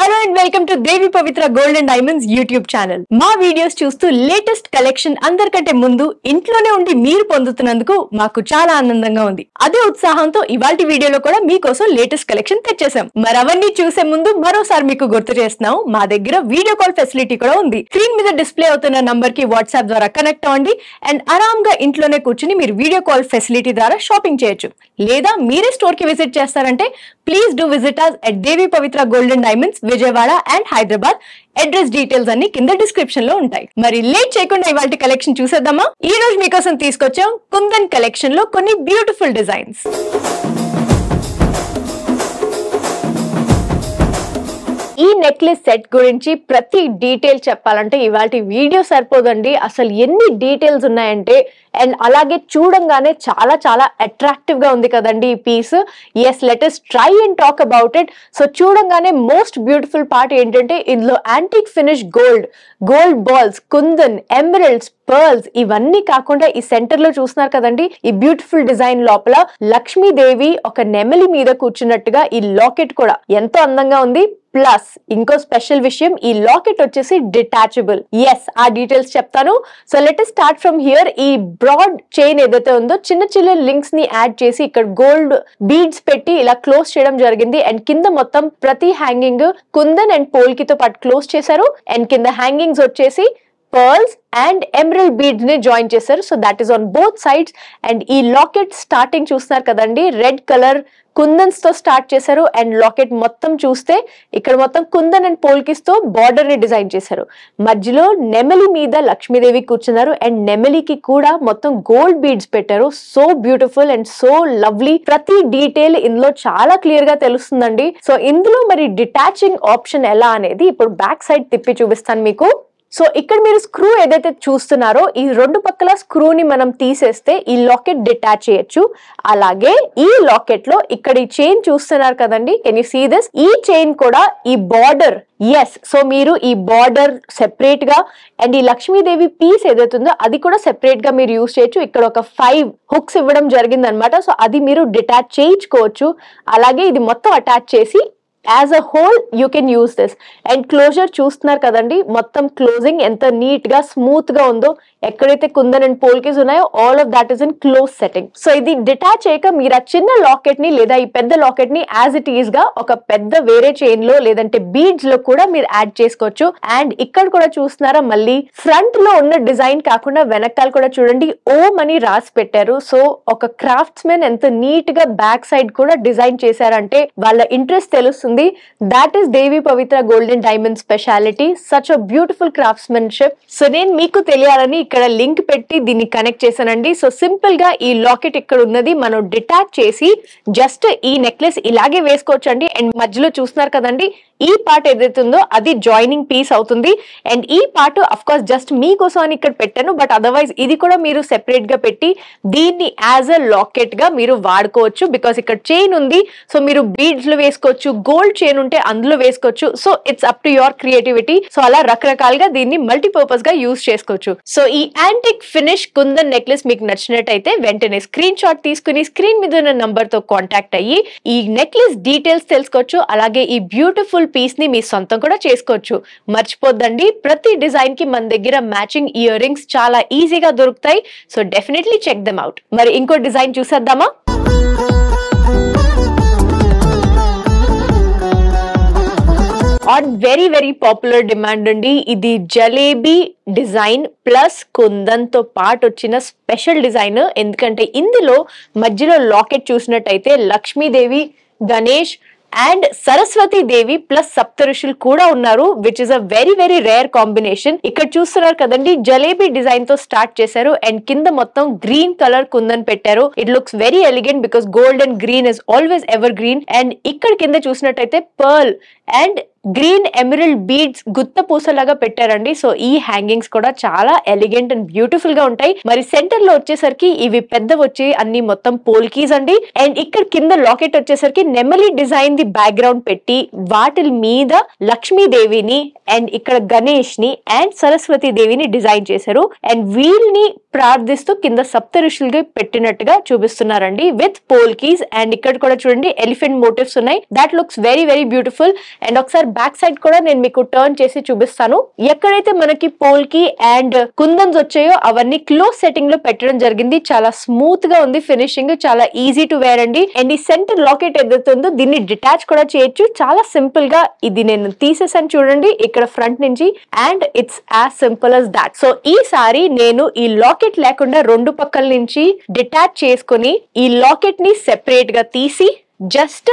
Hello and welcome to Devi Pavitra Gold and Diamonds YouTube channel. మా videos చూస్తూ latest collection అందరికంటే ముందు ఇంట్లోనే ఉండి మీరు పొందుతున్నందుకు మాకు చాలా ఆనందంగా ఉంది. అదే ఉత్సాహంతో ఇవాల్టి వీడియోలో కూడా మీకోసం లేటెస్ట్ కలెక్షన్ తెచ్చేసాం. మరి అవన్నీ చూసే ముందు మరోసారి మీకు గుర్తు చేస్తున్నాం, మా దగ్గర వీడియో కాల్ ఫెసిలిటీ కూడా ఉంది. స్క్రీన్ మీద డిస్ప్లే అవుతున్న నంబర్ కి వాట్సాప్ ద్వారా కనెక్ట్ అవ్వండి అండ్ ఆరాంగా ఇంట్లోనే కూర్చుని మీరు వీడియో కాల్ ఫెసిలిటీ ద్వారా షాపింగ్ చేయొచ్చు. లేదా మీరే స్టోర్ కి విజిట్ చేస్తారంటే please do visit us at Devi Pavitra Gold and Diamonds, Vijayawada and Hyderabad. Address details అన్ని కింద డిస్క్రిప్షన్ లో ఉంటాయి. మరి లేట్ చేయకుండా ఇవాల్టి కలెక్షన్ చూసేద్దామా? ఈ రోజు మీకోసం తీసుకొచ్చాం కుందన్ కలెక్షన్ లో కొన్ని బ్యూటిఫుల్ డిజైన్స్. ఈ నెక్లెస్ సెట్ గురించి ప్రతి డీటెయిల్ చెప్పాలంటే ఇవాల్టి వీడియో సరిపోదండి. అసలు ఎన్ని డీటెయిల్స్ ఉన్నాయంటే, అండ్ అలాగే చూడంగానే చాలా చాలా అట్రాక్టివ్ గా ఉంది కదండి ఈ piece. Yes, let us try and talk about it. So చూడంగానే మోస్ట్ బ్యూటిఫుల్ పార్ట్ ఏంటంటే ఇందులో antique finish gold balls, kundan, emeralds, pearls ఇవన్నీ కాకుండా ఈ సెంటర్ లో చూస్తున్నారు కదండి, ఈ బ్యూటిఫుల్ డిజైన్ లోపల లక్ష్మీదేవి ఒక నెమలి మీద కూర్చున్నట్టుగా ఈ లాకెట్ కూడా ఎంతో అందంగా ఉంది. ప్లస్ ఇంకో స్పెషల్ విషయం, ఈ లాకెట్ వచ్చేసి డిటాచబుల్. ఎస్, ఆ డీటెయిల్స్ చెప్తాను. So let us start from here. ఈ బ్రాడ్ చైన్ ఏదైతే ఉందో చిన్న చిన్న లింక్స్ ని యాడ్ చేసి ఇక్కడ గోల్డ్ బీడ్స్ పెట్టి ఇలా క్లోజ్ చేయడం జరిగింది. అండ్ కింద మొత్తం ప్రతి హ్యాంగింగ్ కుందన్ అండ్ పోల్కితో పాటు క్లోజ్ చేశారు. అండ్ కింద హ్యాంగింగ్స్ వచ్చేసి పర్ల్స్ అండ్ ఎమరల్డ్ బీడ్స్ ని జాయిన్ చేశారు. So that is on both sides. And ఈ లాకెట్ స్టార్టింగ్ చూస్తున్నారు కదండి, రెడ్ కలర్ కుందన్స్ తో స్టార్ట్ చేశారు. అండ్ లాకెట్ మొత్తం చూస్తే ఇక్కడ మొత్తం కుందన్ అండ్ పోల్కిస్ తో బార్డర్ ని డిజైన్ చేశారు. మధ్యలో నెమలి మీద లక్ష్మీదేవి కూర్చున్నారు అండ్ నెమలికి కూడా మొత్తం గోల్డ్ బీడ్స్ పెట్టారు. So beautiful and so lovely. ప్రతి డీటెయిల్ ఇందులో చాలా క్లియర్ గా తెలుస్తుందండి. సో ఇందులో మరి డిటాచింగ్ ఆప్షన్ ఎలా అనేది ఇప్పుడు బ్యాక్ సైడ్ తిప్పి చూపిస్తాను మీకు. సో ఇక్కడ మీరు స్క్రూ ఏదైతే చూస్తున్నారో ఈ రెండు పక్కల స్క్రూని మనం తీసేస్తే ఈ లాకెట్ డిటాచ్ చేయొచ్చు. అలాగే ఈ లాకెట్ లో ఇక్కడ ఈ చైన్ చూస్తున్నారు కదండి, కెన్ యూ సీ దిస్? ఈ చైన్ కూడా ఈ బార్డర్, ఎస్, సో మీరు ఈ బార్డర్ సెపరేట్ గా అండ్ ఈ లక్ష్మీదేవి పీస్ ఏదైతే ఉందో అది కూడా సెపరేట్ గా మీరు యూజ్ చేయొచ్చు. ఇక్కడ ఒక 5 హుక్స్ ఇవ్వడం జరిగింది అనమాట. సో అది మీరు డిటాచ్ చేయించుకోవచ్చు. అలాగే ఇది మొత్తం అటాచ్ చేసి as a whole you can use this. And closer చూస్తున్నారు కదండి, మొత్తం క్లోజింగ్ ఎంత నీట్ గా స్మూత్ గా ఉందో. ఎక్కడైతే కుందన్ అండ్ పోల్కిస్ ఉన్నాయో all of that is in close setting. So ఇది డిటాచ్ అయ్యాక మీరు ఆ చిన్న లాకెట్ ని లేదా ఈ పెద్ద లాకెట్ ని యాజ్ ఇట్ ఈస్ గా ఒక పెద్ద వేరే చైన్ లో లేదంటే బీడ్స్ లో కూడా మీరు యాడ్ చేసుకోవచ్చు. అండ్ ఇక్కడ కూడా చూస్తున్నారా, మళ్ళీ ఫ్రంట్ లో ఉన్న డిజైన్ కాకుండా వెనకాల కూడా చూడండి ఓం అని రాసి పెట్టారు. సో ఒక క్రాఫ్ట్స్ మెన్ ఎంత నీట్ గా బ్యాక్ సైడ్ కూడా డిజైన్ చేశారంటే వాళ్ళ ఇంట్రెస్ట్ తెలుస్తుంది. That is Devi Pavitra Gold and Diamonds speciality. Such a beautiful craftsmanship. So నేను మీకు తెలియాలని ఇక్కడ లింక్ పెట్టి దీన్ని కనెక్ట్ చేశానండి. సో సింపుల్ గా ఈ లాకెట్ ఇక్కడ ఉన్నది మనం డిటాచ్ చేసి జస్ట్ ఈ నెక్లెస్ ఇలాగే వేసుకోవచ్చు అండి. అండ్ మధ్యలో చూస్తున్నారు కదండి, ఈ పార్ట్ ఏదైతే ఉందో అది జాయినింగ్ పీస్ అవుతుంది. అండ్ ఈ పార్ట్ అఫ్ కోర్స్ జస్ట్ మీకోసం అని ఇక్కడ పెట్టాను, బట్ అదర్వైజ్ ఇది కూడా మీరు సెపరేట్ గా పెట్టి దీన్ని యాజ్ అ లాకెట్ గా మీరు వాడుకోవచ్చు. బికాస్ ఇక్కడ చైన్ ఉంది, సో మీరు బీడ్స్ లో వేసుకోవచ్చు, గోల్డ్ చైన్ ఉంటే అందులో వేసుకోవచ్చు. So it's up to your creativity. So అలా రకరకాలుగా దీన్ని మల్టీపర్పస్ గా యూజ్ చేసుకోవచ్చు. సో ఈ యాంటిక్ ఫినిష్ కుందన్ నెక్లెస్ మీకు నచ్చినట్టయితే వెంటనే స్క్రీన్ షాట్ తీసుకుని స్క్రీన్ మీద ఉన్న నంబర్ తో కాంటాక్ట్ అయ్యి ఈ నెక్లెస్ డీటెయిల్స్ తెలుసుకోవచ్చు. అలాగే ఈ బ్యూటిఫుల్ పీస్ ని మీ సొంతం కూడా చేసుకోవచ్చు. మర్చిపోద్దండి, ప్రతి డిజైన్ కి మన దగ్గర మ్యాచింగ్ ఇయర్ రింగ్స్ చాలా ఈజీగా దొరుకుతాయి. So definitely check them out. మరి ఇంకో డిజైన్ చూసేద్దామా? On very very popular demand అండి. ఇది జలేబీ డిజైన్ ప్లస్ కుందన్ తో పాటు వచ్చిన స్పెషల్ డిజైన్. ఎందుకంటే ఇందులో మధ్యలో లాకెట్ చూసినట్టయితే లక్ష్మీదేవి, గణేష్ అండ్ సరస్వతి దేవి ప్లస్ సప్త ఋషులు కూడా ఉన్నారు, which is a very very rare combination. ఇక్కడ చూస్తున్నారు కదండి, జలేబీ డిజైన్ తో స్టార్ట్ చేశారు అండ్ కింద మొత్తం గ్రీన్ కలర్ కుందన్ పెట్టారు. It looks very elegant because gold and green is always ever green. And ఇక్కడ కింద చూసినట్టయితే pearl and green emerald beads గుత్త పూసలాగా పెట్టారండి. సో ఈ హ్యాంగింగ్స్ కూడా చాలా ఎలిగెంట్ అండ్ బ్యూటిఫుల్ గా ఉంటాయి. మరి సెంటర్ లో వచ్చేసరికి ఇవి పెద్ద వచ్చి అన్ని మొత్తం పోల్కీస్ అండి. అండ్ ఇక్కడ కింద లాకెట్ వచ్చేసరికి నెమలి డిజైన్ ది బ్యాక్గ్రౌండ్ పెట్టి వాటి మీద లక్ష్మీదేవిని అండ్ ఇక్కడ గణేష్ ని అండ్ సరస్వతి దేవిని డిజైన్ చేశారు. అండ్ వీళ్ళని ప్రార్థిస్తూ కింద సప్త ఋషులుగా పెట్టినట్టుగా చూపిస్తున్నారండి విత్ పోల్కీస్. అండ్ ఇక్కడ కూడా చూడండి ఎలిఫెంట్ మోటివ్స్ ఉన్నాయి. That looks very very beautiful. And ఒకసారి బ్యాక్ సైడ్ కూడా నేను మీకు టర్న్ చేసి చూపిస్తాను. ఎక్కడైతే మనకి పోల్కి అండ్ కుందన్స్ వచ్చాయో అవన్నీ క్లోజ్ సెట్టింగ్ లో పెట్టడం జరిగింది. చాలా స్మూత్ గా ఉంది ఫినిషింగ్, చాలా ఈజీ టు వేర్ అండి. అండ్ ఈ సెంటర్ లాకెట్ ఏదైతే ఉందో దీన్ని డిటాచ్ కూడా చేయొచ్చు. చాలా సింపుల్ గా ఇది నేను తీసేసాను చూడండి ఇక్కడ ఫ్రంట్ నుంచి, and it's as simple as that. So ఈసారి నేను ఈ లాకెట్ లేకుండా రెండు పక్కల నుంచి డిటాచ్ చేసుకుని ఈ లాకెట్ ని సెపరేట్ గా తీసి జస్ట్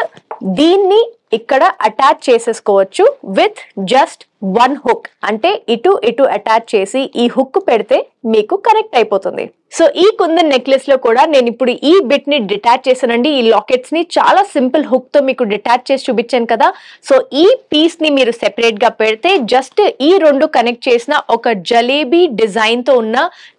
దీన్ని ఇక్కడ అటాచ్ చేసేసుకోవచ్చు విత్ జస్ట్ వన్ హుక్. అంటే ఇటు ఇటు అటాచ్ చేసి ఈ హుక్ పెడితే మీకు కనెక్ట్ అయిపోతుంది. సో ఈ కుందన్ నెక్లెస్ లో కూడా నేను ఇప్పుడు ఈ బిట్ ని డిటాచ్ చేశానండి. ఈ లాకెట్స్ ని చాలా సింపుల్ హుక్ తో మీకు డిటాచ్ చేసి చూపించాను కదా. సో ఈ పీస్ ని మీరు సెపరేట్ గా పెడితే జస్ట్ ఈ రెండు కనెక్ట్ చేసిన ఒక జలేబీ డిజైన్ తో ఉన్న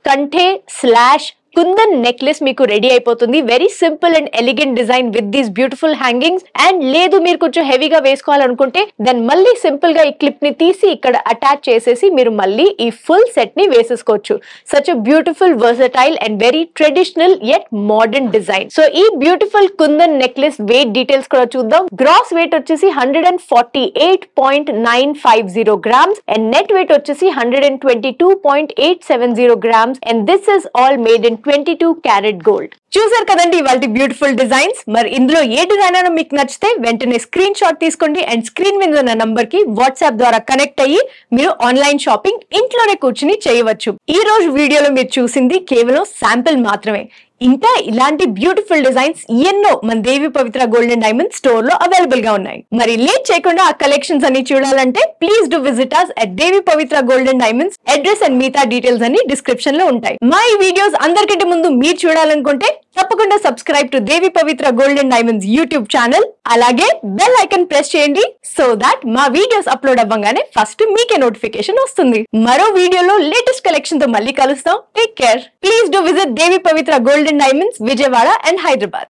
కంఠే స్లాష్ కుందన్ నెక్లెస్ మీకు రెడీ అయిపోతుంది. Very simple and elegant design with these beautiful hangings. And లేదు మీరు కొంచెం హెవీగా వేసుకోవాలనుకుంటే దెన్ మళ్ళీ సింపుల్ గా ఈ క్లిప్ ని తీసి ఇక్కడ అటాచ్ చేసేసి మీరు మళ్ళీ ఈ ఫుల్ సెట్ ని వేసేసుకోవచ్చు. Such a beautiful versatile and very traditional yet modern design. So ఈ beautiful kundan necklace weight details కూడా చూద్దాం. గ్రాస్ వెయిట్ వచ్చేసి 148.950 grams అండ్ నెట్ వెయిట్ వచ్చేసి 122.870 grams. And this is all made in 22 carat gold. చూసారు కదండి ఇవాళ బ్యూటిఫుల్ డిజైన్స్. మరి ఇందులో ఏ డిజైన్ అయినా మీకు నచ్చితే వెంటనే స్క్రీన్ షాట్ తీసుకోండి అండ్ స్క్రీన్ మీద ఉన్న నంబర్ కి వాట్సాప్ ద్వారా కనెక్ట్ అయ్యి మీరు ఆన్లైన్ షాపింగ్ ఇంట్లోనే కూర్చుని చేయవచ్చు. ఈ రోజు వీడియోలో మీరు చూసింది కేవలం శాంపిల్ మాత్రమే. ఇంకా ఇలాంటి బ్యూటిఫుల్ డిజైన్స్ ఎన్నో మన దేవి పవిత్ర గోల్డ్ అండ్ డైమండ్ స్టోర్ లో అవైలబుల్ గా ఉన్నాయి. మరి లేట్ చేయకుండా ఆ కలెక్షన్స్ అన్ని చూడాలంటే please do visit us at Devi Pavitra gold and diamonds. Address and మిగతా డీటెయిల్స్ అన్ని డిస్క్రిప్షన్ లో ఉంటాయి. మా ఈ వీడియోస్ అందరికంటే ముందు మీరు చూడాలనుకుంటే తప్పకుండా subscribe to Devi Pavitra gold and diamonds YouTube channel. అలాగే బెల్ ఐకాన్ ప్రెస్ చేయండి సో దాట్ మా వీడియోస్ అప్లోడ్ అవ్వగానే ఫస్ట్ మీకే నోటిఫికేషన్ వస్తుంది. మరో వీడియోలో లేటెస్ట్ కలెక్షన్ తో మళ్ళీ కలుస్తాం. Take care. Please do visit Devi Pavitra gold and diamonds, Vijayawada and Hyderabad.